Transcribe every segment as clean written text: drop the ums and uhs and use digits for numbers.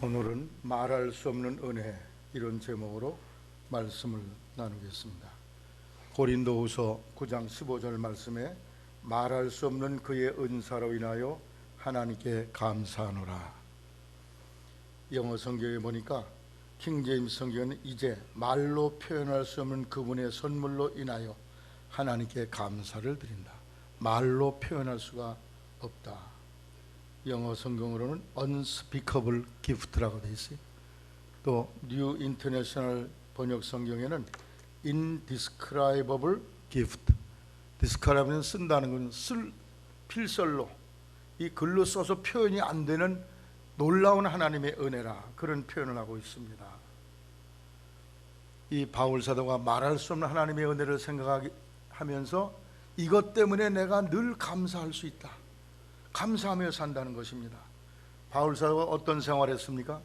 오늘은 말할 수 없는 은혜, 이런 제목으로 말씀을 나누겠습니다. 고린도후서 9장 15절 말씀에 말할 수 없는 그의 은사로 인하여 하나님께 감사하노라. 영어 성경에 보니까 킹제임스 성경은 이제 말로 표현할 수 없는 그분의 선물로 인하여 하나님께 감사를 드린다. 말로 표현할 수가 없다. 영어 성경으로는 unspeakable gift라고 되어 있어요. 또 뉴 인터내셔널 번역 성경에는 indescribable gift. describe는 쓴다는 건 필설로 이 글로 써서 표현이 안 되는 놀라운 하나님의 은혜라, 그런 표현을 하고 있습니다. 이 바울 사도가 말할 수 없는 하나님의 은혜를 생각하면서 이것 때문에 내가 늘 감사할 수 있다, 감사하며 산다는 것입니다. 바울 사도가 어떤 생활했습니까?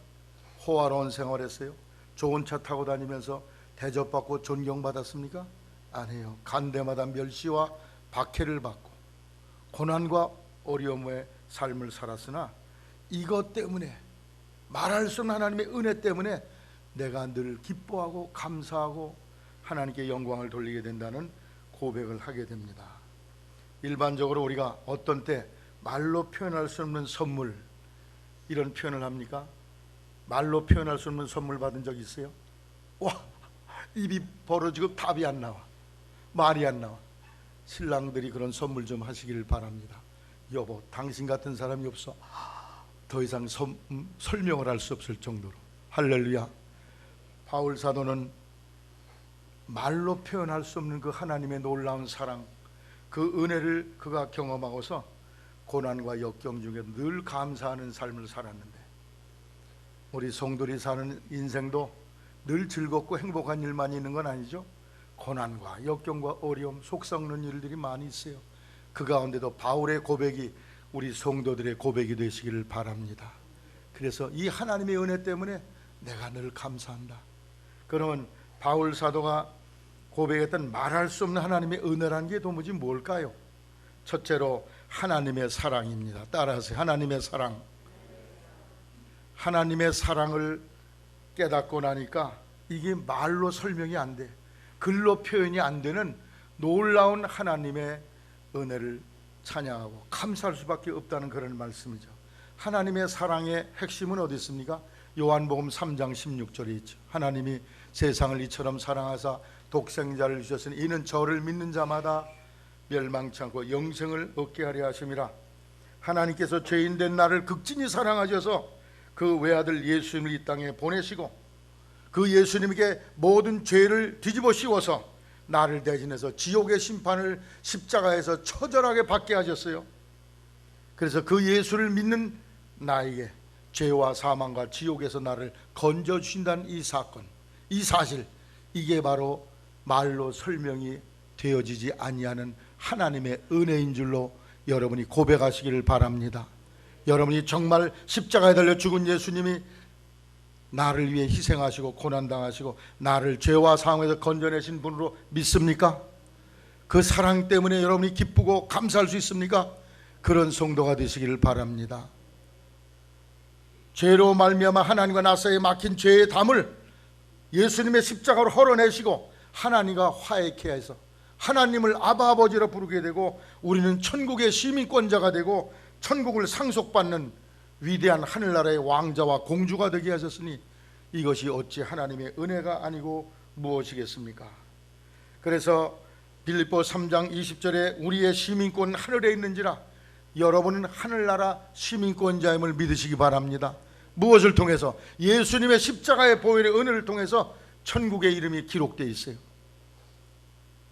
호화로운 생활했어요? 좋은 차 타고 다니면서 대접받고 존경받았습니까? 아니에요. 간데마다 멸시와 박해를 받고 고난과 어려움의 삶을 살았으나 이것 때문에, 말할 수 없는 하나님의 은혜 때문에 내가 늘 기뻐하고 감사하고 하나님께 영광을 돌리게 된다는 고백을 하게 됩니다. 일반적으로 우리가 어떤 때 말로 표현할 수 없는 선물, 이런 표현을 합니까? 말로 표현할 수 없는 선물 받은 적 있어요? 와, 입이 벌어지고 답이 안 나와, 말이 안 나와. 신랑들이 그런 선물 좀 하시길 바랍니다. 여보, 당신 같은 사람이 없어. 더 이상 설명을 할 수 없을 정도로. 할렐루야. 바울 사도는 말로 표현할 수 없는 그 하나님의 놀라운 사랑, 그 은혜를 그가 경험하고서 고난과 역경 중에 늘 감사하는 삶을 살았는데, 우리 성도들이 사는 인생도 늘 즐겁고 행복한 일만 있는 건 아니죠. 고난과 역경과 어려움, 속 썩는 일들이 많이 있어요. 그 가운데도 바울의 고백이 우리 성도들의 고백이 되시기를 바랍니다. 그래서 이 하나님의 은혜 때문에 내가 늘 감사한다. 그러면 바울 사도가 고백했던 말할 수 없는 하나님의 은혜라는 게 도무지 뭘까요? 첫째로 하나님의 사랑입니다. 따라하세요. 하나님의 사랑. 하나님의 사랑을 깨닫고 나니까 이게 말로 설명이 안 돼, 글로 표현이 안 되는 놀라운 하나님의 은혜를 찬양하고 감사할 수밖에 없다는 그런 말씀이죠. 하나님의 사랑의 핵심은 어디 있습니까? 요한복음 3장 16절에 있죠. 하나님이 세상을 이처럼 사랑하사 독생자를 주셨으니 이는 저를 믿는 자마다 멸망치 않고 영생을 얻게 하려 하심이라. 하나님께서 죄인된 나를 극진히 사랑하셔서 그 외아들 예수님을 이 땅에 보내시고 그 예수님에게 모든 죄를 뒤집어 씌워서 나를 대신해서 지옥의 심판을 십자가에서 처절하게 받게 하셨어요. 그래서 그 예수를 믿는 나에게 죄와 사망과 지옥에서 나를 건져주신다는 이 사건, 이 사실, 이게 바로 말로 설명이 되어지지 아니하는 하나님의 은혜인 줄로 여러분이 고백하시기를 바랍니다. 여러분이 정말 십자가에 달려 죽은 예수님이 나를 위해 희생하시고 고난당하시고 나를 죄와 사망에서 건져내신 분으로 믿습니까? 그 사랑 때문에 여러분이 기쁘고 감사할 수 있습니까? 그런 성도가 되시기를 바랍니다. 죄로 말미암아 하나님과 나 사이에 막힌 죄의 담을 예수님의 십자가로 헐어내시고 하나님과 화해케 해서 하나님을 아바 아버지로 부르게 되고 우리는 천국의 시민권자가 되고 천국을 상속받는 위대한 하늘나라의 왕자와 공주가 되게 하셨으니 이것이 어찌 하나님의 은혜가 아니고 무엇이겠습니까? 그래서 빌립보 3장 20절에 우리의 시민권은 하늘에 있는지라 여러분은 하늘나라 시민권자임을 믿으시기 바랍니다. 무엇을 통해서? 예수님의 십자가의 보혈의 은혜를 통해서 천국의 이름이 기록되어 있어요.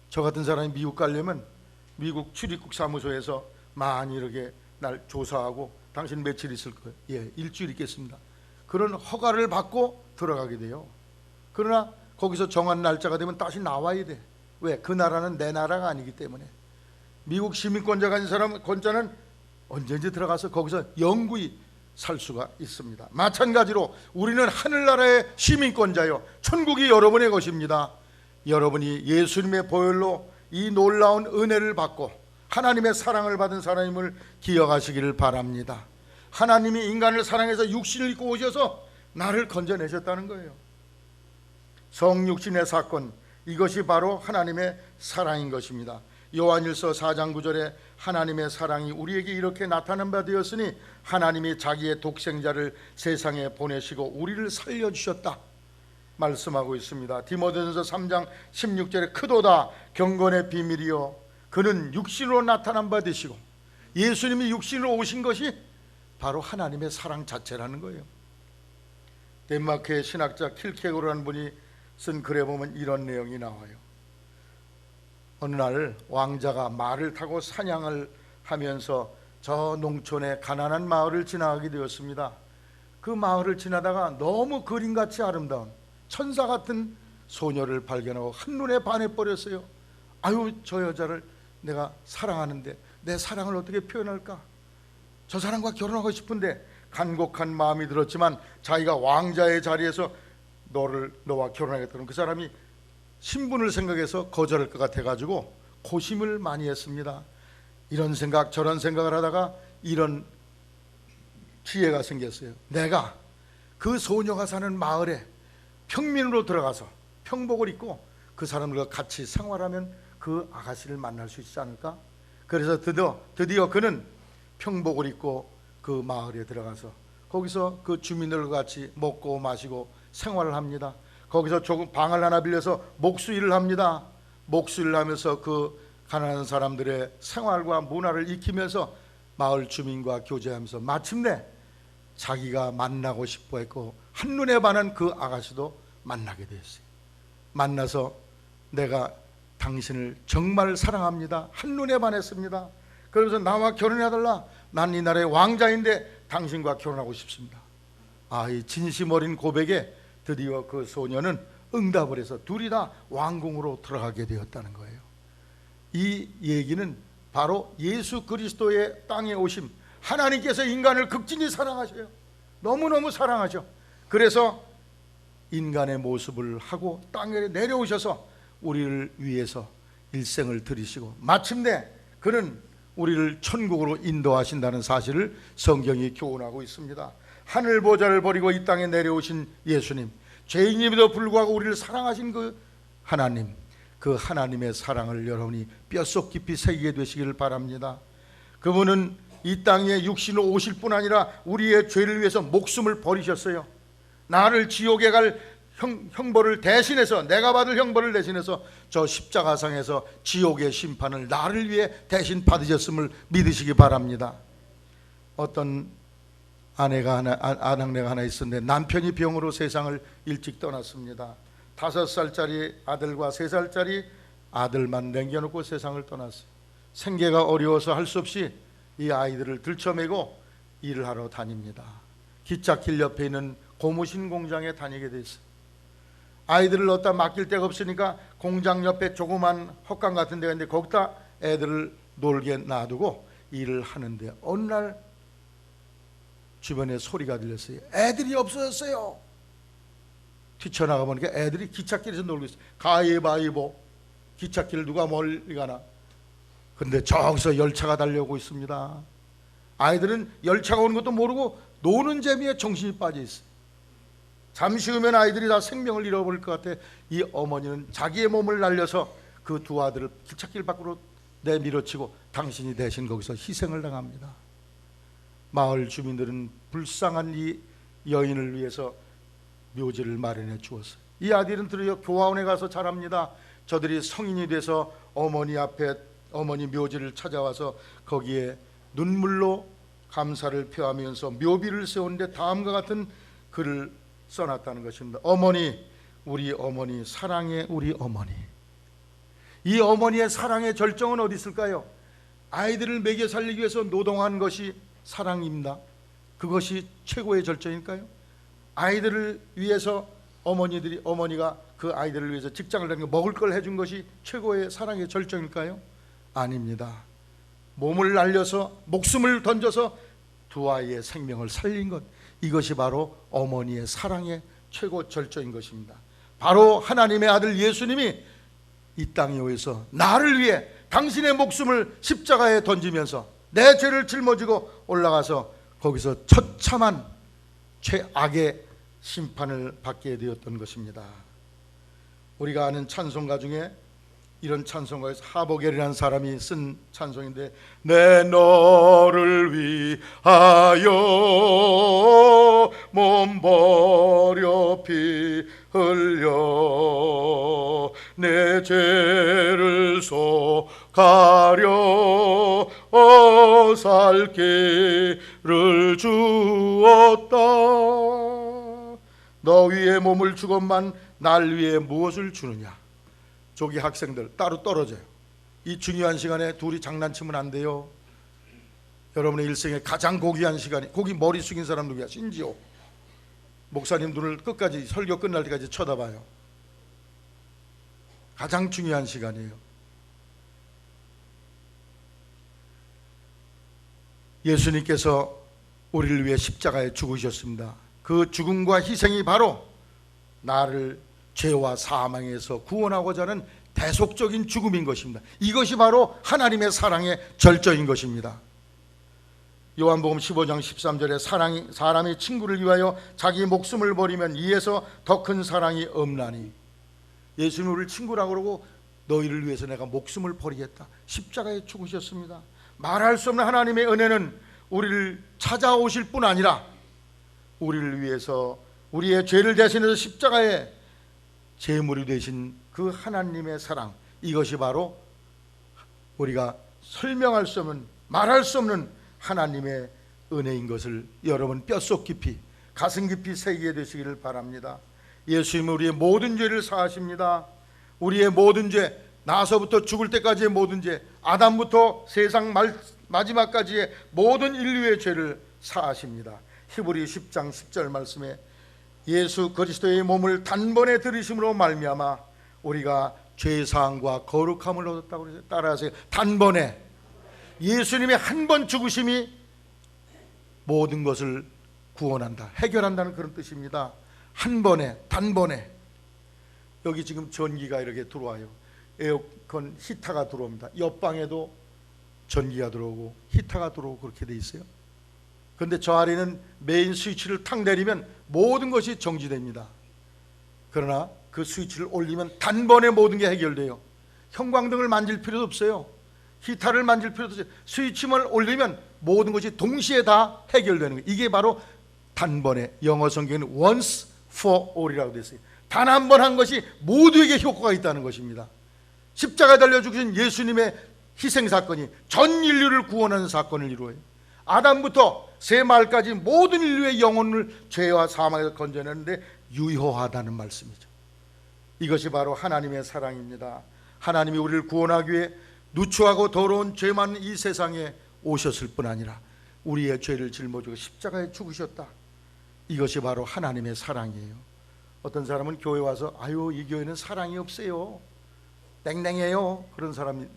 저 같은 사람이 미국 가려면 미국 출입국 사무소에서 많이 이렇게 날 조사하고 당신 며칠 있을 거예요? 예, 일주일 있겠습니다. 그런 허가를 받고 들어가게 돼요. 그러나 거기서 정한 날짜가 되면 다시 나와야 돼. 왜? 그 나라는 내 나라가 아니기 때문에. 미국 시민권자가 아닌 사람은 권자는 언제든지 들어가서 거기서 영구히 살 수가 있습니다. 마찬가지로 우리는 하늘나라의 시민권자요, 천국이 여러분의 것입니다. 여러분이 예수님의 보혈로 이 놀라운 은혜를 받고 하나님의 사랑을 받은 사람임을 기억하시기를 바랍니다. 하나님이 인간을 사랑해서 육신을 입고 오셔서 나를 건져내셨다는 거예요. 성육신의 사건, 이것이 바로 하나님의 사랑인 것입니다. 요한일서 4장 9절에 하나님의 사랑이 우리에게 이렇게 나타난 바 되었으니 하나님이 자기의 독생자를 세상에 보내시고 우리를 살려주셨다 말씀하고 있습니다. 디모데전서 3장 16절에 크도다 경건의 비밀이요 그는 육신으로 나타난 바 되시고, 예수님이 육신으로 오신 것이 바로 하나님의 사랑 자체라는 거예요. 덴마크의 신학자 킬케고르라는 분이 쓴 글에 보면 이런 내용이 나와요. 어느 날 왕자가 말을 타고 사냥을 하면서 저 농촌의 가난한 마을을 지나가게 되었습니다. 그 마을을 지나다가 너무 그림같이 아름다운 천사 같은 소녀를 발견하고 한눈에 반해버렸어요. 아유, 저 여자를 내가 사랑하는데 내 사랑을 어떻게 표현할까? 저 사람과 결혼하고 싶은데 간곡한 마음이 들었지만 자기가 왕자의 자리에서 너와 결혼하겠다는 그 사람이 신분을 생각해서 거절할 것 같아가지고 고심을 많이 했습니다. 이런 생각 저런 생각을 하다가 이런 기회가 생겼어요. 내가 그 소녀가 사는 마을에 평민으로 들어가서 평복을 입고 그 사람들과 같이 생활하면 그 아가씨를 만날 수 있지 않을까? 그래서 드디어 그는 평복을 입고 그 마을에 들어가서 거기서 그 주민들과 같이 먹고 마시고 생활을 합니다. 거기서 조금 방을 하나 빌려서 목수일을 합니다. 목수일을 하면서 그 가난한 사람들의 생활과 문화를 익히면서 마을 주민과 교제하면서 마침내 자기가 만나고 싶어 했고 한눈에 반한 그 아가씨도 만나게 되었어요. 만나서 내가 당신을 정말 사랑합니다. 한눈에 반했습니다. 그러면서 나와 결혼해달라. 난 이 나라의 왕자인데 당신과 결혼하고 싶습니다. 이 진심 어린 고백에 드디어 그 소녀는 응답을 해서 둘이 다 왕궁으로 들어가게 되었다는 거예요. 이 얘기는 바로 예수 그리스도의 땅에 오심, 하나님께서 인간을 극진히 사랑하셔요. 너무너무 사랑하죠. 그래서 인간의 모습을 하고 땅에 내려오셔서 우리를 위해서 일생을 들이시고 마침내 그는 우리를 천국으로 인도하신다는 사실을 성경이 교훈하고 있습니다. 하늘 보좌를 버리고 이 땅에 내려오신 예수님, 죄인임에도 불구하고 우리를 사랑하신 그 하나님, 그 하나님의 사랑을 여러분이 뼛속 깊이 새기게 되시기를 바랍니다. 그분은 이 땅에 육신으로 오실 뿐 아니라 우리의 죄를 위해서 목숨을 버리셨어요. 나를 지옥에 갈 형벌을 대신해서, 내가 받을 형벌을 대신해서 저 십자가상에서 지옥의 심판을 나를 위해 대신 받으셨음을 믿으시기 바랍니다. 어떤 아낙네가 하나 있었는데 남편이 병으로 세상을 일찍 떠났습니다. 5살짜리 아들과 3살짜리 아들만 남겨놓고 세상을 떠났어요. 생계가 어려워서 할 수 없이 이 아이들을 들쳐매고 일을 하러 다닙니다. 기찻길 옆에 있는 고무신 공장에 다니게 됐어요. 아이들을 넣다 맡길 데가 없으니까 공장 옆에 조그만 헛강 같은 데가 있는데 거기다 애들을 놀게 놔두고 일을 하는데 어느 날 주변에 소리가 들렸어요. 애들이 없어졌어요. 뛰쳐나가 보니까 애들이 기찻길에서 놀고 있어요. 가위바위보, 기찻길 누가 멀리 가나. 근데 저기서 열차가 달려오고 있습니다. 아이들은 열차가 오는 것도 모르고 노는 재미에 정신이 빠져 있어요. 잠시 후면 아이들이 다 생명을 잃어버릴 것 같아 이 어머니는 자기의 몸을 날려서 그 두 아들을 기찻길 밖으로 내밀어치고 당신이 대신 거기서 희생을 당합니다. 마을 주민들은 불쌍한 이 여인을 위해서 묘지를 마련해 주었어요. 이 아들은 드디어 교화원에 가서 자랍니다. 저들이 성인이 돼서 어머니 앞에 어머니 묘지를 찾아와서 거기에 눈물로 감사를 표하면서 묘비를 세우는데 다음과 같은 글을 써놨다는 것입니다. 어머니, 우리 어머니, 사랑의 우리 어머니. 이 어머니의 사랑의 절정은 어디 있을까요? 아이들을 먹여 살리기 위해서 노동한 것이 사랑입니다. 그것이 최고의 절정일까요? 아이들을 위해서 어머니가 그 아이들을 위해서 직장을 다니고 먹을 걸 해준 것이 최고의 사랑의 절정일까요? 아닙니다. 몸을 날려서 목숨을 던져서 두 아이의 생명을 살린 것, 이것이 바로 어머니의 사랑의 최고 절정인 것입니다. 바로 하나님의 아들 예수님이 이 땅에 오셔서 나를 위해 당신의 목숨을 십자가에 던지면서 내 죄를 짊어지고 올라가서 거기서 처참한 최악의 심판을 받게 되었던 것입니다. 우리가 아는 찬송가 중에 이런 찬송가에서 하보겔이라는 사람이 쓴 찬송인데, 내 너를 위하여 몸 버려 피 흘려 내 죄를 속하려 살 길을 주었다. 너 위에 몸을 주건만 날 위해 무엇을 주느냐. 조기 학생들 따로 떨어져요. 이 중요한 시간에 둘이 장난치면 안 돼요. 여러분의 일생에 가장 고귀한 시간이, 거기 머리 숙인 사람 누구야? 신지호 목사님 눈을 끝까지 설교 끝날 때까지 쳐다봐요. 가장 중요한 시간이에요. 예수님께서 우리를 위해 십자가에 죽으셨습니다. 그 죽음과 희생이 바로 나를 죄와 사망에서 구원하고자 하는 대속적인 죽음인 것입니다. 이것이 바로 하나님의 사랑의 절정인 것입니다. 요한복음 15장 13절에 사람이 친구를 위하여 자기 목숨을 버리면 이에서 더 큰 사랑이 없나니. 예수님이 우리를 친구라고 그러고 너희를 위해서 내가 목숨을 버리겠다. 십자가에 죽으셨습니다. 말할 수 없는 하나님의 은혜는 우리를 찾아오실 뿐 아니라 우리를 위해서 우리의 죄를 대신해서 십자가에 제물이 되신 그 하나님의 사랑, 이것이 바로 우리가 설명할 수 없는, 말할 수 없는 하나님의 은혜인 것을 여러분 뼛속 깊이, 가슴 깊이 새기게 되시기를 바랍니다. 예수님은 우리의 모든 죄를 사하십니다. 우리의 모든 죄, 나서부터 죽을 때까지의 모든 죄, 아담부터 세상 마지막까지의 모든 인류의 죄를 사하십니다. 히브리 10장 10절 말씀에 예수 그리스도의 몸을 단번에 들이심으로 말미암아 우리가 죄사함과 거룩함을 얻었다고 그러죠. 따라하세요. 단번에. 예수님의 한 번 죽으심이 모든 것을 구원한다, 해결한다는 그런 뜻입니다. 한 번에, 단번에. 여기 지금 전기가 이렇게 들어와요. 에어컨 히터가 들어옵니다. 옆방에도 전기가 들어오고 히터가 들어오고 그렇게 돼 있어요. 그런데 저 아래는 메인 스위치를 탁 내리면 모든 것이 정지됩니다. 그러나 그 스위치를 올리면 단번에 모든 게 해결돼요. 형광등을 만질 필요도 없어요. 히터를 만질 필요도 없어요. 스위치만 올리면 모든 것이 동시에 다 해결되는 거예요. 이게 바로 단번에, 영어 성경에는 once for all이라고 되어 있어요. 단 한 번 한 것이 모두에게 효과가 있다는 것입니다. 십자가에 달려 죽으신 예수님의 희생 사건이 전 인류를 구원하는 사건을 이루어요. 아담부터 새말까지 모든 인류의 영혼을 죄와 사망에서 건져내는데 유효하다는 말씀이죠. 이것이 바로 하나님의 사랑입니다. 하나님이 우리를 구원하기 위해 누추하고 더러운 죄 많은 이 세상에 오셨을 뿐 아니라 우리의 죄를 짊어지고 십자가에 죽으셨다. 이것이 바로 하나님의 사랑이에요. 어떤 사람은 교회 와서 아유, 이 교회는 사랑이 없어요, 땡땡해요, 그런 사람이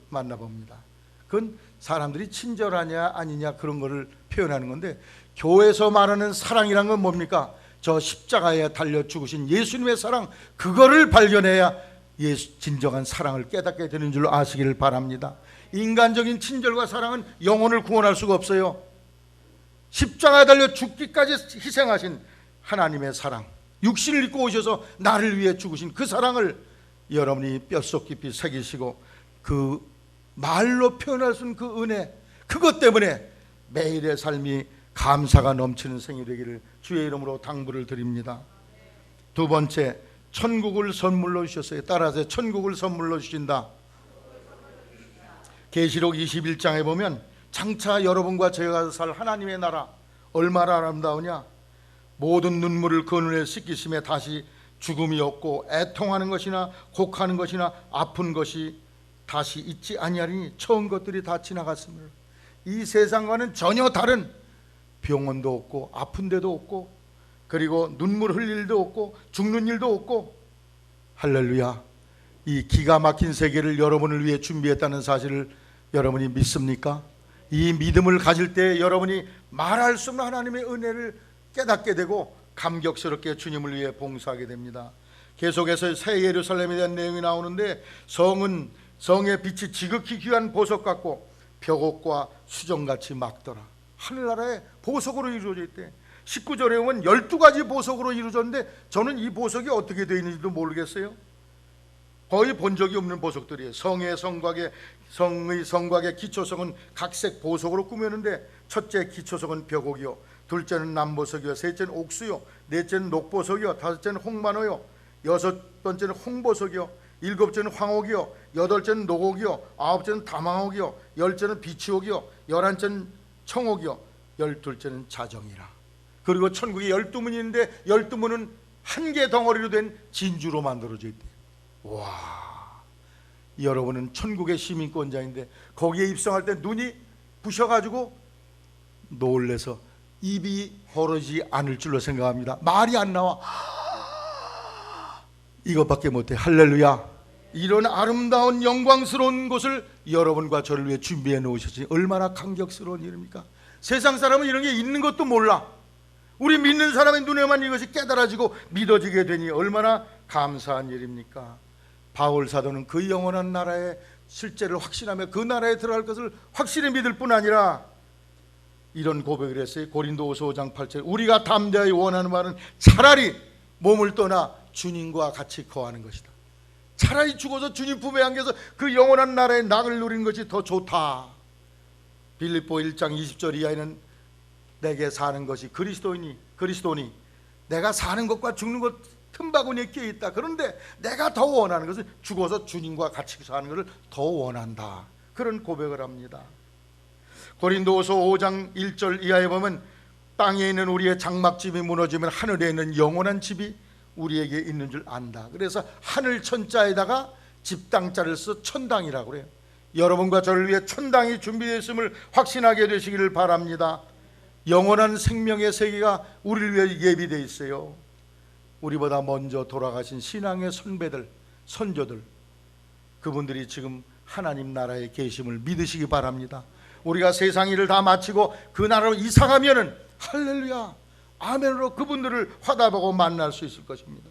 만나봅니다. 그건 사람들이 친절하냐 아니냐 그런 거를 표현하는 건데, 교회에서 말하는 사랑이란 건 뭡니까? 저 십자가에 달려 죽으신 예수님의 사랑, 그거를 발견해야 진정한 사랑을 깨닫게 되는 줄 아시기를 바랍니다. 인간적인 친절과 사랑은 영혼을 구원할 수가 없어요. 십자가에 달려 죽기까지 희생하신 하나님의 사랑, 육신을 입고 오셔서 나를 위해 죽으신 그 사랑을 여러분이 뼛속 깊이 새기시고 그 말로 표현할 수 없는 그 은혜, 그것 때문에 매일의 삶이 감사가 넘치는 생이 되기를 주의 이름으로 당부를 드립니다. 두 번째, 천국을 선물로 주셨어요. 따라서 천국을 선물로 주신다. 계시록 21장에 보면 장차 여러분과 제가 살 하나님의 나라 얼마나 아름다우냐. 모든 눈물을 그 눈에 씻기심에 다시 죽음이 없고 애통하는 것이나 곡하는 것이나 아픈 것이 다시 있지 아니하리니 처음 것들이 다 지나갔습니다. 이 세상과는 전혀 다른, 병원도 없고 아픈 데도 없고 그리고 눈물 흘릴 일도 없고 죽는 일도 없고, 할렐루야. 이 기가 막힌 세계를 여러분을 위해 준비했다는 사실을 여러분이 믿습니까? 이 믿음을 가질 때 여러분이 말할 수 없는 하나님의 은혜를 깨닫게 되고 감격스럽게 주님을 위해 봉사하게 됩니다. 계속해서 새 예루살렘에 대한 내용이 나오는데, 성은 성의 빛이 지극히 귀한 보석 같고 벽옥과 수정같이 막더라. 하늘나라의 보석으로 이루어져 있대. 19절에 보면 12가지 보석으로 이루어졌는데 저는 이 보석이 어떻게 되어 있는지도 모르겠어요. 거의 본 적이 없는 보석들이에요. 성의 성곽의 기초석은 각색 보석으로 꾸몄는데, 첫째 기초석은 벽옥이요, 둘째는 남보석이요, 셋째는 옥수요, 넷째는 녹보석이요, 다섯째는 홍만호요, 여섯 번째는 홍보석이요, 일곱째는 황옥이요, 여덟째는 녹옥이요, 아홉째는 다망옥이요, 열째는 비치옥이요, 열한째는 청옥이요, 열둘째는 자정이라. 그리고 천국에 12문이 있는데 12문은 한 개 덩어리로 된 진주로 만들어져 있대. 와, 여러분은 천국의 시민권자인데 거기에 입성할 때 눈이 부셔가지고 놀래서 입이 벌어지지 않을 줄로 생각합니다. 말이 안 나와. 이것밖에 못해. 할렐루야. 이런 아름다운 영광스러운 곳을 여러분과 저를 위해 준비해 놓으셨으니 얼마나 감격스러운 일입니까? 세상 사람은 이런 게 있는 것도 몰라. 우리 믿는 사람의 눈에만 이것이 깨달아지고 믿어지게 되니 얼마나 감사한 일입니까? 바울 사도는 그 영원한 나라의 실제를 확신하며 그 나라에 들어갈 것을 확실히 믿을 뿐 아니라 이런 고백을 했어요. 고린도후서 5장 8절, 우리가 담대하게 원하는 바는 차라리 몸을 떠나 주님과 같이 거하는 것이다. 차라리 죽어서 주님 품에 안겨서 그 영원한 나라의 낙을 누리는 것이 더 좋다. 빌립보 1장 20절 이하에는 내게 사는 것이 그리스도니 내가 사는 것과 죽는 것 틈바구니에 끼어 있다. 그런데 내가 더 원하는 것은 죽어서 주님과 같이 사는 것을 더 원한다. 그런 고백을 합니다. 고린도후서 5장 1절 이하에 보면 땅에 있는 우리의 장막집이 무너지면 하늘에 있는 영원한 집이 우리에게 있는 줄 안다. 그래서 하늘 천자에다가 집땅자를 써 천당이라고 그래요. 여러분과 저를 위해 천당이 준비되어 있음을 확신하게 되시기를 바랍니다. 영원한 생명의 세계가 우리를 위해 예비되어 있어요. 우리보다 먼저 돌아가신 신앙의 선배들, 선조들, 그분들이 지금 하나님 나라에 계심을 믿으시기 바랍니다. 우리가 세상 일을 다 마치고 그 나라로 이사가면은 할렐루야 아멘으로 그분들을 화답하고 만날 수 있을 것입니다.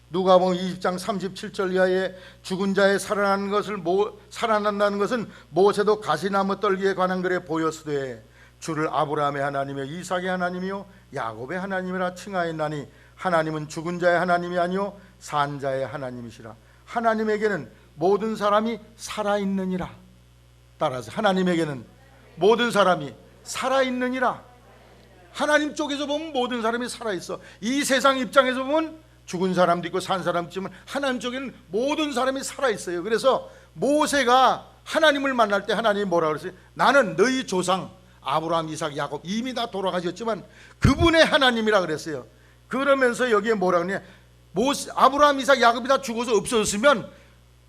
누가복음 20장 37절 이하에 죽은 자의 살아난다는 것은 모세도 가시나무 떨기에 관한 글에 보였으되 주를 아브라함의 하나님이요 이삭의 하나님이요 야곱의 하나님이라 칭하였나니 하나님은 죽은 자의 하나님이 아니요 산 자의 하나님이시라. 하나님에게는 모든 사람이 살아있느니라. 따라서 하나님에게는 모든 사람이 살아있느니라. 하나님 쪽에서 보면 모든 사람이 살아있어. 이 세상 입장에서 보면 죽은 사람도 있고 산 사람도 있지만 하나님 쪽에는 모든 사람이 살아있어요. 그래서 모세가 하나님을 만날 때 하나님이 뭐라고 그랬어요? 나는 너희 조상 아브라함, 이삭, 야곱 이미 다 돌아가셨지만 그분의 하나님이라 그랬어요. 그러면서 여기에 뭐라고 그러냐, 아브라함, 이삭, 야곱이 다 죽어서 없어졌으면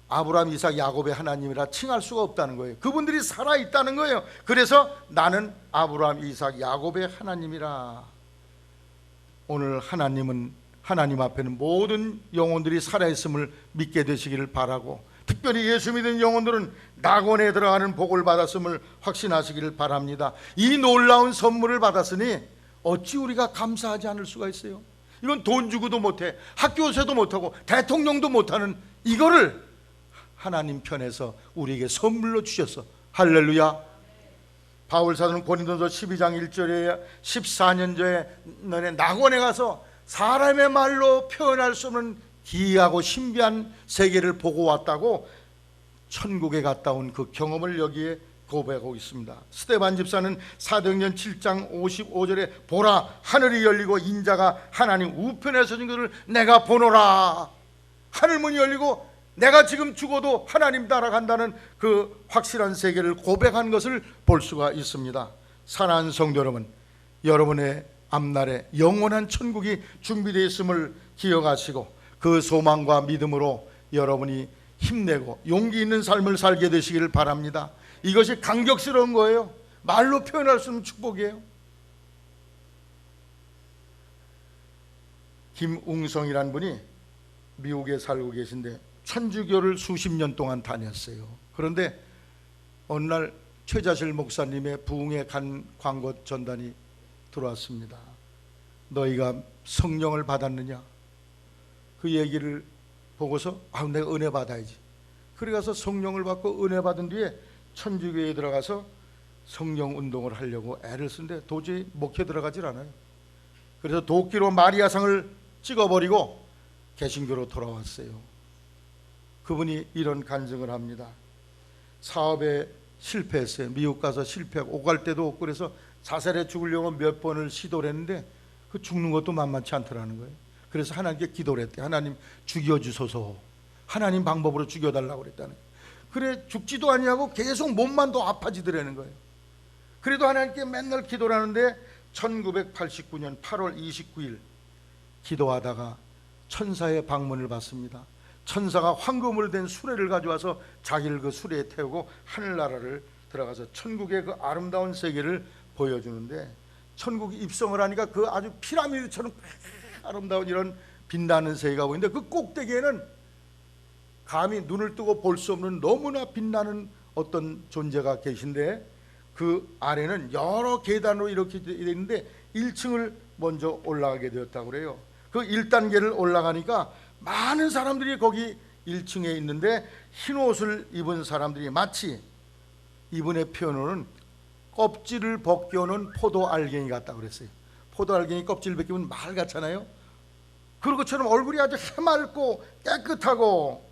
아브라함, 이삭, 야곱의 하나님이라 칭할 수가 없다는 거예요. 그분들이 살아있다는 거예요. 그래서 나는 아브라함, 이삭, 야곱의 하나님이라. 오늘 하나님 앞에는 모든 영혼들이 살아있음을 믿게 되시기를 바라고, 특별히 예수 믿는 영혼들은 낙원에 들어가는 복을 받았음을 확신하시기를 바랍니다. 이 놀라운 선물을 받았으니 어찌 우리가 감사하지 않을 수가 있어요? 이건 돈 주고도 못해, 학교세도 못하고 대통령도 못하는 이거를 하나님 편에서 우리에게 선물로 주셨어. 할렐루야. 바울 사도는 고린도서 12장 1절에 14년 전에 낙원에 가서 사람의 말로 표현할 수 없는 기이하고 신비한 세계를 보고 왔다고 천국에 갔다 온 그 경험을 여기에 고백하고 있습니다. 스데반 집사는 사도행전 7장 55절에 보라 하늘이 열리고 인자가 하나님 우편에 서진 것을 내가 보노라. 하늘문이 열리고 내가 지금 죽어도 하나님 따라간다는 그 확실한 세계를 고백한 것을 볼 수가 있습니다. 사랑하는 성도 여러분, 여러분의 앞날에 영원한 천국이 준비되어 있음을 기억하시고 그 소망과 믿음으로 여러분이 힘내고 용기 있는 삶을 살게 되시기를 바랍니다. 이것이 감격스러운 거예요. 말로 표현할 수 없는 축복이에요. 김웅성이라는 분이 미국에 살고 계신데 천주교를 수십 년 동안 다녔어요. 그런데 어느 날 최자실 목사님의 부흥에 간 광고 전단이 들어왔습니다. 너희가 성령을 받았느냐? 그 얘기를 보고서 내가 은혜 받아야지. 그래 가서 성령을 받고 은혜 받은 뒤에 천주교에 들어가서 성령 운동을 하려고 애를 쓰는데 도저히 먹혀 들어가질 않아요. 그래서 도끼로 마리아상을 찍어버리고 개신교로 돌아왔어요. 그분이 이런 간증을 합니다. 사업에 실패했어요. 미국 가서 실패하고 오갈 데도 없고 그래서 자살해 죽으려고 몇 번을 시도를 했는데 그 죽는 것도 만만치 않더라는 거예요. 그래서 하나님께 기도를 했대. 하나님 죽여주소서. 하나님 방법으로 죽여달라고 그랬다는 거예요. 그래 죽지도 아니하고 계속 몸만 더 아파지더라는 거예요. 그래도 하나님께 맨날 기도를 하는데 1989년 8월 29일 기도하다가 천사의 방문을 받습니다. 천사가 황금으로 된 수레를 가져와서 자기를 그 수레에 태우고 하늘나라를 들어가서 천국의 그 아름다운 세계를 보여주는데, 천국에 입성을 하니까 그 아주 피라미드처럼 아름다운 이런 빛나는 세계가 보이는데 그 꼭대기에는 감히 눈을 뜨고 볼 수 없는 너무나 빛나는 어떤 존재가 계신데, 그 아래는 여러 계단으로 이렇게 되어 있는데 1층을 먼저 올라가게 되었다고 그래요. 그 1단계를 올라가니까 많은 사람들이 거기 1층에 있는데 흰 옷을 입은 사람들이 마치 이분의 표현으로는 껍질을 벗겨놓은 포도 알갱이 같다고 그랬어요. 포도 알갱이 껍질 벗기면 말 같잖아요. 그런 것처럼 얼굴이 아주 해맑고 깨끗하고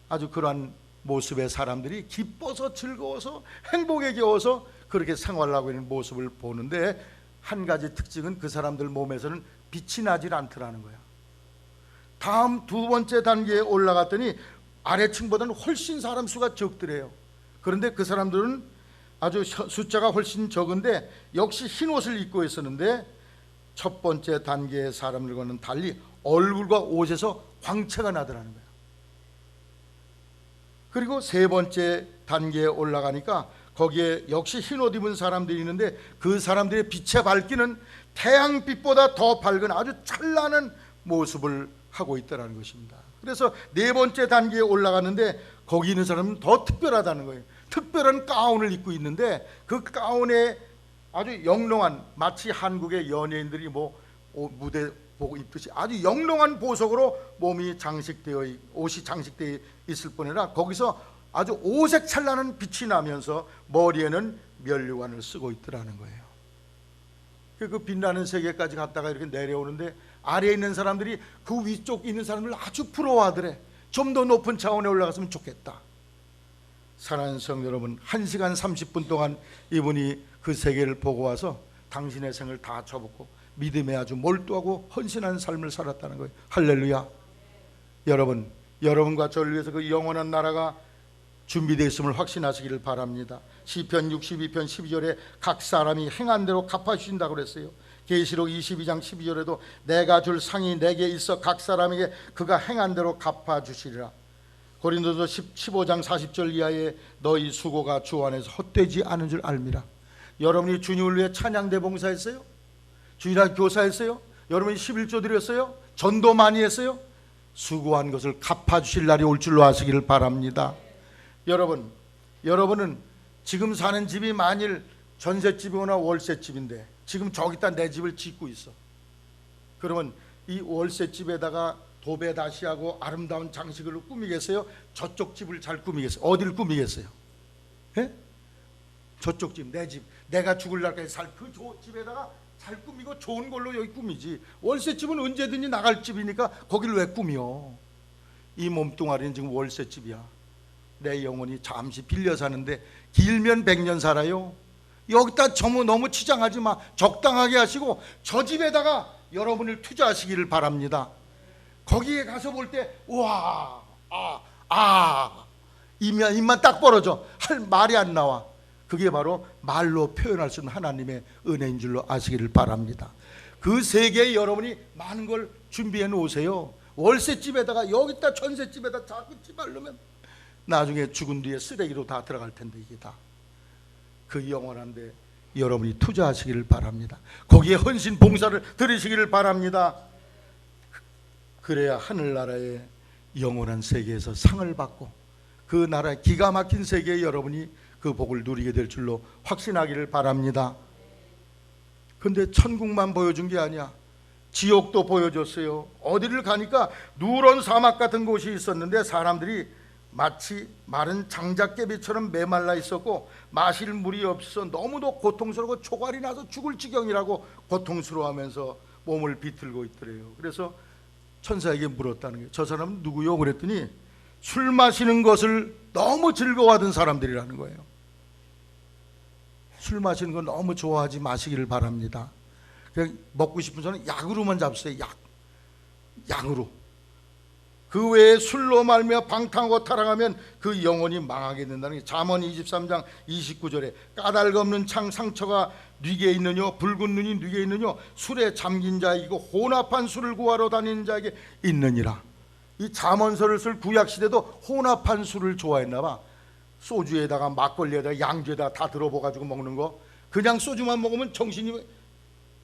아주 그러한 모습의 사람들이 기뻐서 즐거워서 행복에 겨워서 그렇게 생활하고 있는 모습을 보는데, 한 가지 특징은 그 사람들 몸에서는 빛이 나질 않더라는 거야. 다음 두 번째 단계에 올라갔더니 아래층보다는 훨씬 사람 수가 적더래요. 그런데 그 사람들은 아주 숫자가 훨씬 적은데 역시 흰 옷을 입고 있었는데, 첫 번째 단계의 사람들과는 달리 얼굴과 옷에서 광채가 나더라는 거야. 그리고 세 번째 단계에 올라가니까 거기에 역시 흰 옷 입은 사람들이 있는데 그 사람들의 빛의 밝기는 태양빛보다 더 밝은 아주 찬란한 모습을 하고 있다는 것입니다. 그래서 네 번째 단계에 올라갔는데 거기 있는 사람은 더 특별하다는 거예요. 특별한 가운을 입고 있는데 그 가운에 아주 영롱한, 마치 한국의 연예인들이 뭐 무대 보고 입듯이 아주 영롱한 보석으로 몸이 장식되어, 옷이 장식되어 있을 뿐 아니라 거기서 아주 오색 찬란한 빛이 나면서 머리에는 면류관을 쓰고 있더라는 거예요. 그 빛나는 세계까지 갔다가 이렇게 내려오는데 아래에 있는 사람들이 그 위쪽에 있는 사람을 아주 부러워하더래. 좀 더 높은 차원에 올라갔으면 좋겠다. 사랑하는 성도 여러분, 1시간 30분 동안 이분이 그 세계를 보고 와서 당신의 생을 다 접었고 믿음에 아주 몰두하고 헌신한 삶을 살았다는 거예요. 할렐루야. 여러분, 여러분과 저를 위해서 그 영원한 나라가 준비되어 있음을 확신하시기를 바랍니다. 시편 62편 12절에 각 사람이 행한 대로 갚아주신다고 그랬어요. 계시록 22장 12절에도 내가 줄 상이 내게 있어 각 사람에게 그가 행한 대로 갚아주시리라. 고린도서 15장 40절 이하에 너희 수고가 주 안에서 헛되지 않은 줄 알미라. 여러분이 주님을 위해 찬양대 봉사했어요? 주일학 교사했어요? 여러분이 11조 드렸어요? 전도 많이 했어요? 수고한 것을 갚아주실 날이 올 줄로 아시기를 바랍니다. 여러분은 지금 사는 집이 만일 전셋집이거나 월세집인데 지금 저기다 내 집을 짓고 있어. 그러면 이 월세집에다가 도배 다시 하고 아름다운 장식으로 꾸미겠어요? 저쪽 집을 잘 꾸미겠어요? 어디를 꾸미겠어요? 예? 저쪽 집, 내 집, 내가 죽을 날까지 살 그 집에다가 잘 꾸미고 좋은 걸로 여기 꾸미지. 월세집은 언제든지 나갈 집이니까 거기를 왜 꾸며? 이 몸뚱아리는 지금 월세집이야. 내 영혼이 잠시 빌려 사는데 길면 100년 살아요. 여기다 너무 치장하지 마. 적당하게 하시고 저 집에다가 여러분을 투자하시기를 바랍니다. 거기에 가서 볼 때 우와, 입만 딱 벌어져. 할 말이 안 나와. 그게 바로 말로 표현할 수 없는 하나님의 은혜인 줄로 아시기를 바랍니다. 그 세계에 여러분이 많은 걸 준비해 놓으세요. 월세집에다가 여기다 전세집에다 자꾸 집어넣으면 나중에 죽은 뒤에 쓰레기로 다 들어갈 텐데 이게 다. 그 영원한데 여러분이 투자하시기를 바랍니다. 거기에 헌신 봉사를 들으시기를 바랍니다. 그래야 하늘나라의 영원한 세계에서 상을 받고 그 나라의 기가 막힌 세계에 여러분이 그 복을 누리게 될 줄로 확신하기를 바랍니다. 근데 천국만 보여준 게 아니야. 지옥도 보여줬어요. 어디를 가니까 누런 사막 같은 곳이 있었는데 사람들이 마치 마른 장작개비처럼 메말라 있었고 마실 물이 없어 너무도 고통스럽고 초갈이 나서 죽을 지경이라고 고통스러워하면서 몸을 비틀고 있더래요. 그래서 천사에게 물었다는 거예요. 저 사람은 누구요? 그랬더니 술 마시는 것을 너무 즐거워하던 사람들이라는 거예요. 술 마시는 거 너무 좋아하지 마시기를 바랍니다. 그냥 먹고 싶은 사람은 약으로만 잡수세요. 약으로. 그 외에 술로 말미암아 방탕하고 타락하면 그 영혼이 망하게 된다는 게 잠언 23장 29절에 까닭 없는 창 상처가 뉘게 있느뇨 붉은 눈이 뉘게 있느뇨 술에 잠긴 자이고 혼합한 술을 구하러 다니는 자에게 있느니라. 이 잠언서를 쓸 구약시대도 혼합한 술을 좋아했나 봐. 소주에다가 막걸리에다가 양주에다가 다 들어버가지고 먹는 거. 그냥 소주만 먹으면 정신이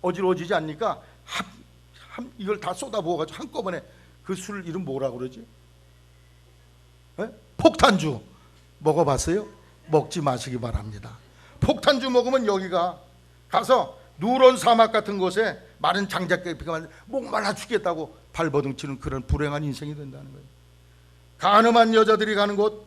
어지러워지지 않으니까 이걸 다 쏟아부어가지고 한꺼번에. 그 술 이름 뭐라고 그러지? 에? 폭탄주. 먹어봤어요? 먹지 마시기 바랍니다. 폭탄주 먹으면 여기가 가서 누런 사막 같은 곳에 마른 장작개피가 목말라 죽겠다고 발버둥치는 그런 불행한 인생이 된다는 거예요. 가늠한 여자들이 가는 곳,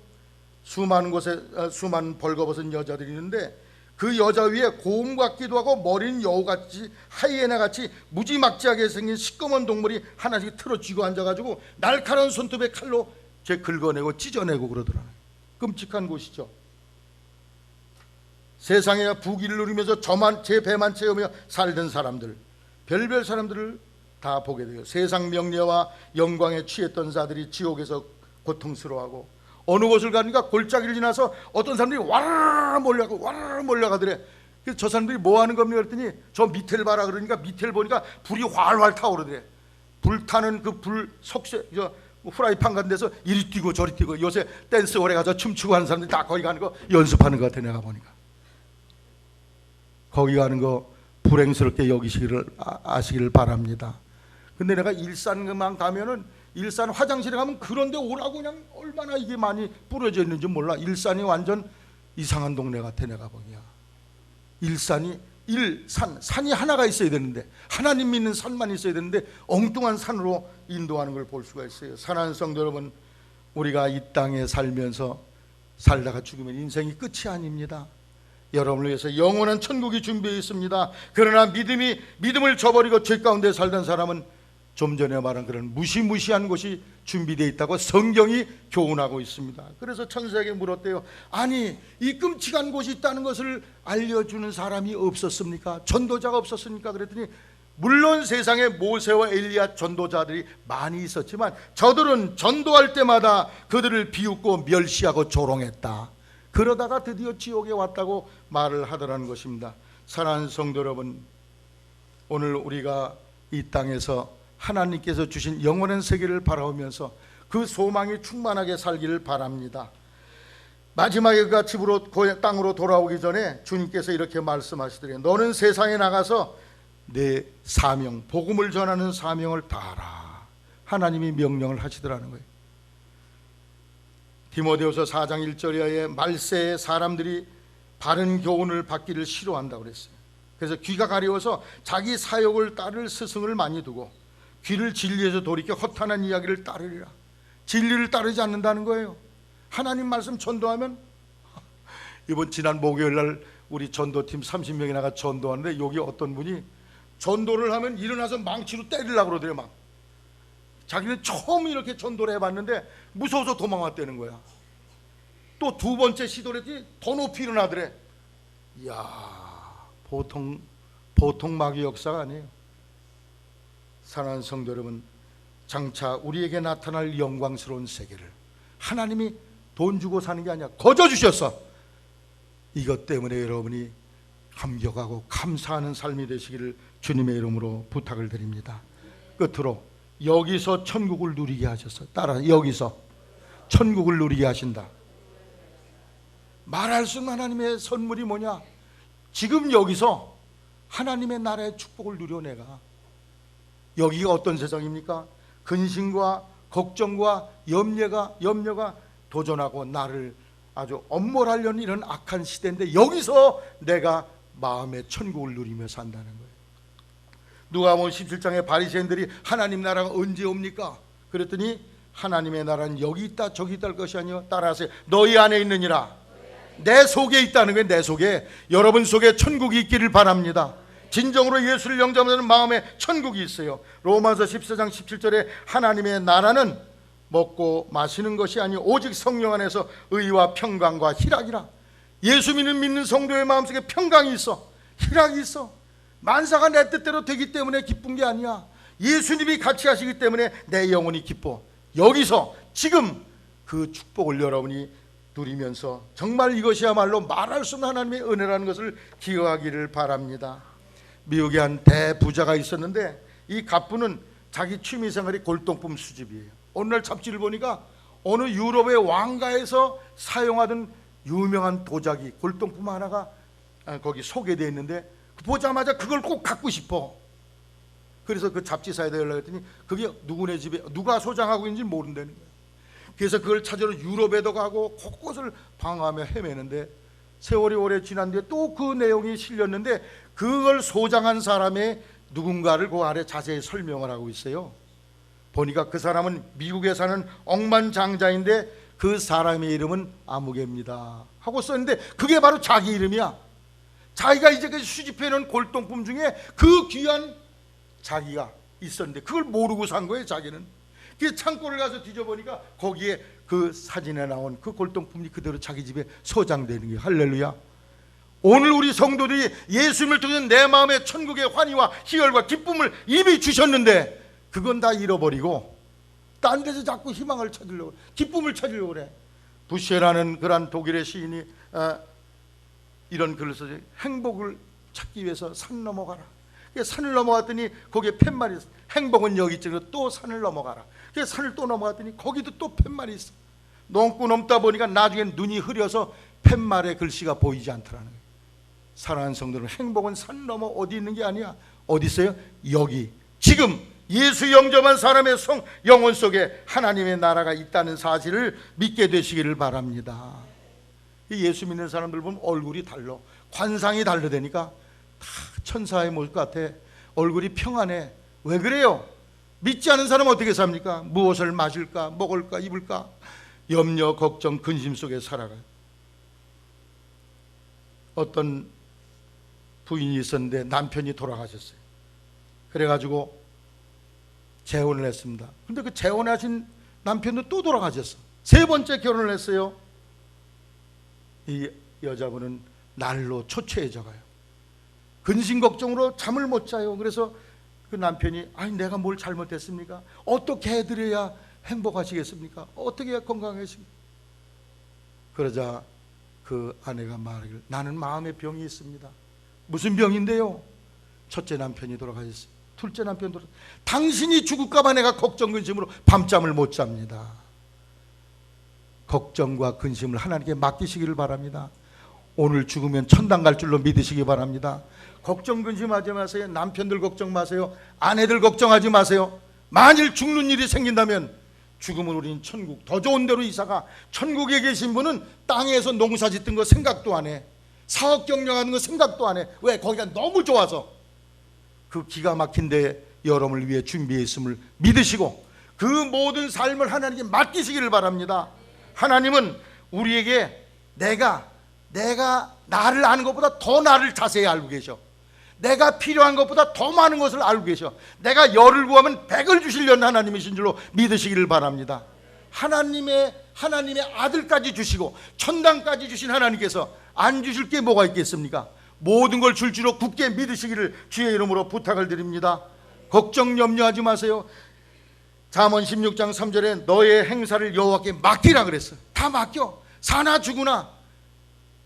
수많은 곳에 수많은 벌거벗은 여자들이 있는데 그 여자 위에 곰 같기도 하고 머리는 여우같이 하이에나같이 무지막지하게 생긴 시꺼먼 동물이 하나씩 틀어쥐고 앉아가지고 날카로운 손톱에 칼로 제 긁어내고 찢어내고 그러더라고요. 끔찍한 곳이죠. 세상에 부귀를 누리면서 제 배만 채우며 살던 사람들, 별별 사람들을 다 보게 돼요. 세상 명예와 영광에 취했던 자들이 지옥에서 고통스러워하고 어느 곳을 가니까 골짜기를 지나서 어떤 사람들이 와르르 몰려가더래. 그래서 저 사람들이 뭐 하는 겁니까? 그랬더니 저 밑에를 봐라 그러니까 밑에를 보니까 불이 활활 타오르더래. 불타는 그 불 속세 후라이팬 같은 데서 이리 뛰고 저리 뛰고 요새 댄스 오래 가서 춤추고 하는 사람들이 다 거기 가는 거 연습하는 것 같아. 내가 보니까 거기 가는 거 불행스럽게 여기시기를 아시기를 바랍니다. 근데 내가 일산만 가면은 일산 화장실에 가면 그런데 오라고 그냥 얼마나 이게 많이 뿌려져 있는지 몰라. 일산이 완전 이상한 동네 같아. 내가 보기야. 일산이 산이 하나가 있어야 되는데 하나님 믿는 산만 있어야 되는데 엉뚱한 산으로 인도하는 걸 볼 수가 있어요. 사랑하는 성도 여러분, 우리가 이 땅에 살면서 살다가 죽으면 인생이 끝이 아닙니다. 여러분을 위해서 영원한 천국이 준비되어 있습니다. 그러나 믿음을 저버리고 죄 가운데 살던 사람은 좀 전에 말한 그런 무시무시한 곳이 준비되어 있다고 성경이 교훈하고 있습니다. 그래서 천사에게 물었대요. 아니, 이 끔찍한 곳이 있다는 것을 알려주는 사람이 없었습니까? 전도자가 없었습니까? 그랬더니 물론 세상에 모세와 엘리야 전도자들이 많이 있었지만 저들은 전도할 때마다 그들을 비웃고 멸시하고 조롱했다. 그러다가 드디어 지옥에 왔다고 말을 하더라는 것입니다. 사랑하는 성도 여러분, 오늘 우리가 이 땅에서 하나님께서 주신 영원한 세계를 바라보면서 그 소망이 충만하게 살기를 바랍니다. 마지막에 그가 집으로 땅으로 돌아오기 전에 주님께서 이렇게 말씀하시더래요. 너는 세상에 나가서 내 사명, 복음을 전하는 사명을 다하라. 하나님이 명령을 하시더라는 거예요. 디모데후서 4장 1절에 말세에 사람들이 바른 교훈을 받기를 싫어한다고 그랬어요. 그래서 귀가 가려워서 자기 사욕을 따를 스승을 많이 두고 귀를 진리에서 돌이켜 허탄한 이야기를 따르리라. 진리를 따르지 않는다는 거예요. 하나님 말씀 전도하면 이번 지난 목요일날 우리 전도팀 30명이 나가 전도하는데 여기 어떤 분이 전도를 하면 일어나서 망치로 때리려고 그러더래요. 막 자기는 처음 이렇게 전도를 해봤는데 무서워서 도망왔다는 거야. 또 두 번째 시도를 했더니 더 높이 일어나더래. 이야, 보통 마귀 역사가 아니에요. 사랑하는 성도 여러분, 장차 우리에게 나타날 영광스러운 세계를 하나님이 돈 주고 사는 게 아니라 거저 주셨어. 이것 때문에 여러분이 감격하고 감사하는 삶이 되시기를 주님의 이름으로 부탁을 드립니다. 끝으로 여기서 천국을 누리게 하셨어. 따라, 여기서 천국을 누리게 하신다. 말할 수 없는 하나님의 선물이 뭐냐? 지금 여기서 하나님의 나라의 축복을 누려. 내가 여기가 어떤 세상입니까? 근심과 걱정과 염려가 도전하고 나를 아주 엄몰하려는 이런 악한 시대인데 여기서 내가 마음의 천국을 누리며 산다는 거예요. 누가복음 17장에 바리새인들이 하나님 나라가 언제 옵니까? 그랬더니 하나님의 나라는 여기 있다 저기 있다 할 것이 아니요, 따라하세요. 너희 안에 있느니라. 내 속에 있다는 거예요. 내 속에. 여러분 속에 천국이 있기를 바랍니다. 진정으로 예수를 영접하는 마음에 천국이 있어요. 로마서 14장 17절에 하나님의 나라는 먹고 마시는 것이 아니요 오직 성령 안에서 의와 평강과 희락이라. 예수 믿는 성도의 마음속에 평강이 있어, 희락이 있어. 만사가 내 뜻대로 되기 때문에 기쁜 게 아니야. 예수님이 같이 하시기 때문에 내 영혼이 기뻐. 여기서 지금 그 축복을 여러분이 누리면서 정말 이것이야말로 말할 수 없는 하나님의 은혜라는 것을 기억하기를 바랍니다. 미국에 한 대부자가 있었는데 이 갑부는 자기 취미생활이 골동품 수집이에요. 어느 날 잡지를 보니까 어느 유럽의 왕가에서 사용하던 유명한 도자기 골동품 하나가 거기 소개되어 있는데 보자마자 그걸 꼭 갖고 싶어. 그래서 그 잡지사에다 연락했더니 그게 누구네 집에 누가 소장하고 있는지 모른다는 거예요. 그래서 그걸 찾으러 유럽에도 가고 곳곳을 방황하며 헤매는데 세월이 오래 지난 뒤에 또 그 내용이 실렸는데 그걸 소장한 사람의 누군가를 그 아래 자세히 설명을 하고 있어요. 보니까 그 사람은 미국에 사는 억만장자인데 그 사람의 이름은 아무개입니다 하고 썼는데 그게 바로 자기 이름이야. 자기가 이제까지 수집해놓은 골동품 중에 그 귀한 자기가 있었는데 그걸 모르고 산 거예요. 자기는 그 창고를 가서 뒤져보니까 거기에 그 사진에 나온 그 골동품이 그대로 자기 집에 소장되는 거예요. 할렐루야. 오늘 우리 성도들이 예수님을 통해서 내 마음에 천국의 환희와 희열과 기쁨을 이미 주셨는데 그건 다 잃어버리고 딴 데서 자꾸 희망을 찾으려고, 기쁨을 찾으려고 그래. 부쉐라는 그런 독일의 시인이 이런 글을 써서 행복을 찾기 위해서 산 넘어가라. 산을 넘어갔더니 거기에 팻말이 있어. 행복은 여기 있지. 또 산을 넘어가라. 그래서 산을 또 넘어갔더니 거기도 또 팻말이 있어. 넘고 넘다 보니까 나중엔 눈이 흐려서 팻말의 글씨가 보이지 않더라는 거예요. 사랑하는 성도는 행복은 산 넘어 어디 있는 게 아니야. 어디 있어요? 여기 지금 예수 영접한 사람의 영혼 속에 하나님의 나라가 있다는 사실을 믿게 되시기를 바랍니다. 예수 믿는 사람들 보면 얼굴이 달라, 관상이 다르다니까 다 천사의 모습 같아. 얼굴이 평안해. 왜 그래요? 믿지 않은 사람은 어떻게 삽니까? 무엇을 마실까, 먹을까, 입을까 염려, 걱정, 근심 속에 살아가요. 어떤 부인이 있었는데 남편이 돌아가셨어요. 그래가지고 재혼을 했습니다. 근데 그 재혼하신 남편도 또 돌아가셨어. 세 번째 결혼을 했어요. 이 여자분은 날로 초췌해져 가요. 근심 걱정으로 잠을 못 자요. 그래서 그 남편이 아니 내가 뭘 잘못했습니까? 어떻게 해드려야 행복하시겠습니까? 어떻게 해야 건강하십니까? 그러자 그 아내가 말하기를 나는 마음의 병이 있습니다. 무슨 병인데요? 첫째 남편이 돌아가셨어요. 둘째 남편 돌아가셨어요. 당신이 죽을까 봐 내가 걱정 근심으로 밤잠을 못 잡니다. 걱정과 근심을 하나님께 맡기시기를 바랍니다. 오늘 죽으면 천당 갈 줄로 믿으시기 바랍니다. 걱정 근심하지 마세요. 남편들 걱정 마세요. 아내들 걱정하지 마세요. 만일 죽는 일이 생긴다면 죽으면 우리는 천국, 더 좋은 데로 이사가. 천국에 계신 분은 땅에서 농사 짓던 거 생각도 안 해. 사업 경영하는 거 생각도 안 해. 왜? 거기가 너무 좋아서. 그 기가 막힌 데 여러분을 위해 준비해 있음을 믿으시고 그 모든 삶을 하나님께 맡기시기를 바랍니다. 하나님은 우리에게 내가 나를 아는 것보다 더 나를 자세히 알고 계셔. 내가 필요한 것보다 더 많은 것을 알고 계셔. 내가 열을 구하면 100을 주시려는 하나님이신 줄로 믿으시기를 바랍니다. 하나님의 아들까지 주시고 천당까지 주신 하나님께서 안 주실 게 뭐가 있겠습니까? 모든 걸 줄 줄로 굳게 믿으시기를 주의 이름으로 부탁을 드립니다. 걱정 염려하지 마세요. 잠언 16장 3절에 너의 행사를 여호와께 맡기라 그랬어. 다 맡겨. 사나 죽으나.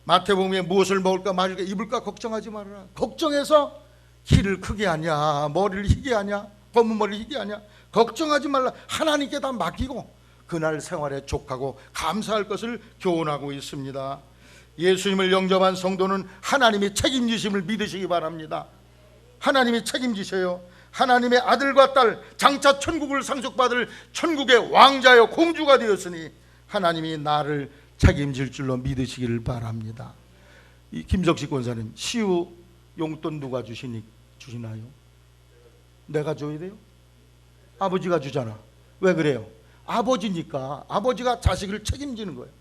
마태복음에 무엇을 먹을까 마실까 입을까 걱정하지 말아라. 걱정해서 키를 크게 하냐, 머리를 희게 하냐, 검은 머리를 희게 하냐, 걱정하지 말라. 하나님께 다 맡기고 그날 생활에 족하고 감사할 것을 교훈하고 있습니다. 예수님을 영접한 성도는 하나님이 책임지심을 믿으시기 바랍니다. 하나님이 책임지셔요. 하나님의 아들과 딸, 장차 천국을 상속받을 천국의 왕자여 공주가 되었으니 하나님이 나를 책임질 줄로 믿으시기를 바랍니다. 이 김석식 권사님, 시우 용돈 누가 주시나요? 내가 줘야 돼요? 아버지가 주잖아. 왜 그래요? 아버지니까. 아버지가 자식을 책임지는 거예요.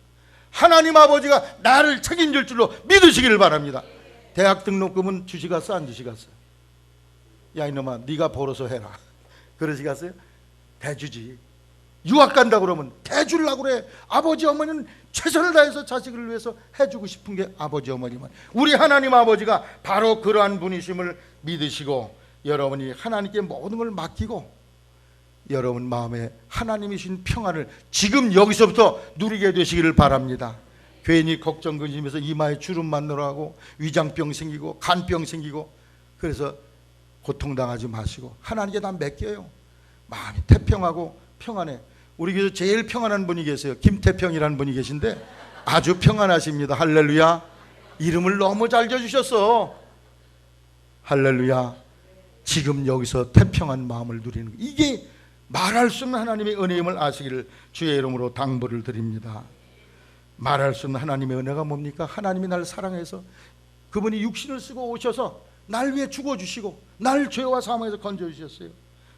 하나님 아버지가 나를 책임질 줄로 믿으시기를 바랍니다. 대학 등록금은 주시갔어 안 주시갔어? 야 이놈아 네가 벌어서 해라. 그러시겠어요? 대주지. 유학 간다 그러면 대주려고 그래. 아버지 어머니는 최선을 다해서 자식을 위해서 해주고 싶은 게 아버지 어머니만. 우리 하나님 아버지가 바로 그러한 분이심을 믿으시고 여러분이 하나님께 모든 걸 맡기고 여러분 마음에 하나님이신 평안을 지금 여기서부터 누리게 되시기를 바랍니다. 괜히 걱정 근심해서 이마에 주름 맞느라고 위장병 생기고 간병 생기고 그래서 고통당하지 마시고 하나님께 다 맡겨요. 마음이 태평하고 평안해. 우리 교회 제일 평안한 분이 계세요. 김태평이라는 분이 계신데 아주 평안하십니다. 할렐루야. 이름을 너무 잘 지어주셨어. 할렐루야. 지금 여기서 태평한 마음을 누리는 거. 이게 말할 수 없는 하나님의 은혜임을 아시기를 주의 이름으로 당부를 드립니다. 말할 수 없는 하나님의 은혜가 뭡니까? 하나님이 날 사랑해서 그분이 육신을 쓰고 오셔서 날 위해 죽어주시고 날 죄와 사망에서 건져주셨어요.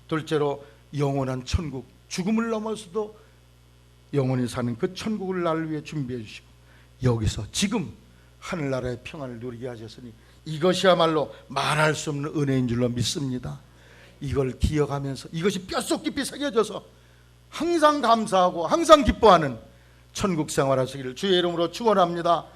둘째로 영원한 천국, 죽음을 넘어서도 영원히 사는 그 천국을 날 위해 준비해 주시고 여기서 지금 하늘나라의 평안을 누리게 하셨으니 이것이야말로 말할 수 없는 은혜인 줄로 믿습니다. 이걸 기억하면서 이것이 뼛속 깊이 새겨져서 항상 감사하고 항상 기뻐하는 천국 생활하시기를 주의 이름으로 축원합니다.